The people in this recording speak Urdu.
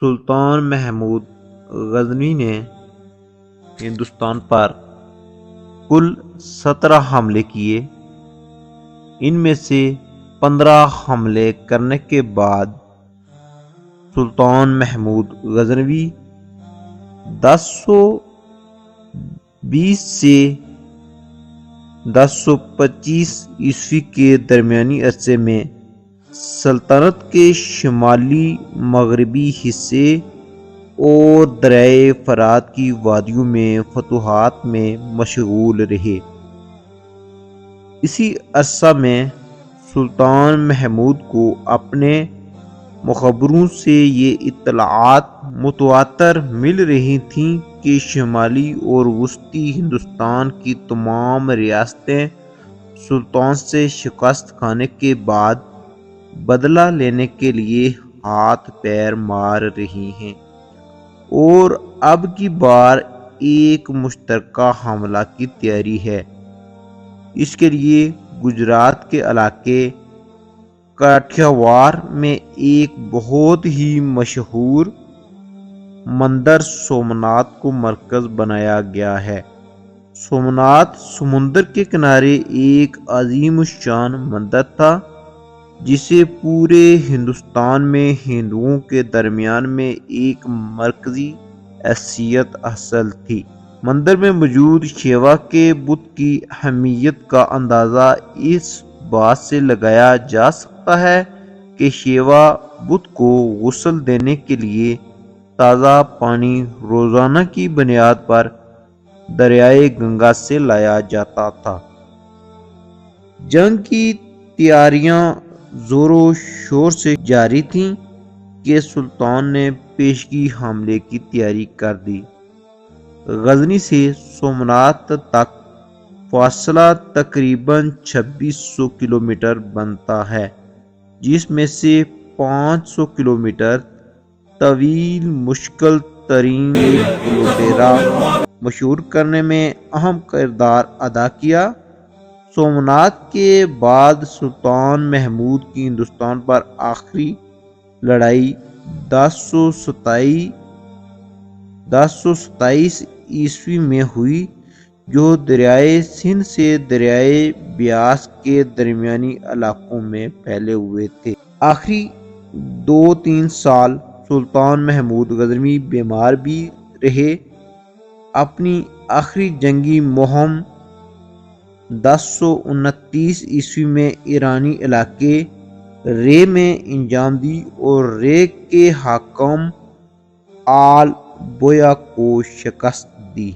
سلطان محمود غزنوی نے ہندوستان پر کل 17 حملے کیے۔ ان میں سے 15 حملے کرنے کے بعد سلطان محمود غزنوی 1020 سے 1025 عیسوی کے درمیانی عرصے میں سلطنت کے شمالی مغربی حصے اور دریائے فرات کی وادیوں میں فتوحات میں مشغول رہے۔ اسی عرصہ میں سلطان محمود کو اپنے مخبروں سے یہ اطلاعات متواتر مل رہی تھیں کہ شمالی اور وسطی ہندوستان کی تمام ریاستیں سلطان سے شکست کھانے کے بعد بدلہ لینے کے لیے ہاتھ پیر مار رہی ہیں اور اب کی بار ایک مشترکہ حملہ کی تیاری ہے۔ اس کے لیے گجرات کے علاقے کاٹھیاوار میں ایک بہت ہی مشہور مندر سومناتھ کو مرکز بنایا گیا ہے۔ سومناتھ سمندر کے کنارے ایک عظیم الشان مندر تھا جسے پورے ہندوستان میں ہندوؤں کے درمیان میں ایک مرکزی حیثیت حاصل تھی۔ مندر میں موجود شیوا کے بت کی اہمیت کا اندازہ اس بات سے لگایا جا سکتا ہے کہ شیوا بت کو غسل دینے کے لیے تازہ پانی روزانہ کی بنیاد پر دریائے گنگا سے لایا جاتا تھا۔ جنگ کی تیاریاں زور و شور سے جاری تھیں کہ سلطان نے پیشگی حملے کی تیاری کر دی۔ غزنی سے سومناتھ تک فاصلہ تقریباً 2600 کلومیٹر بنتا ہے، جس میں سے 500 کلومیٹر طویل مشکل ترین لوٹیرا مشہور کرنے میں اہم کردار ادا کیا۔ سومناتھ کے بعد سلطان محمود کی ہندوستان پر آخری لڑائی 1027 عیسوی میں ہوئی، جو دریائے سندھ سے دریائے بیاس کے درمیانی علاقوں میں پھیلے ہوئے تھے۔ آخری 2-3 سال سلطان محمود غزنوی بیمار بھی رہے۔ اپنی آخری جنگی مہم 1029 عیسوی میں ایرانی علاقے رے میں انجام دی اور رے کے حاکم آل بویا کو شکست دی۔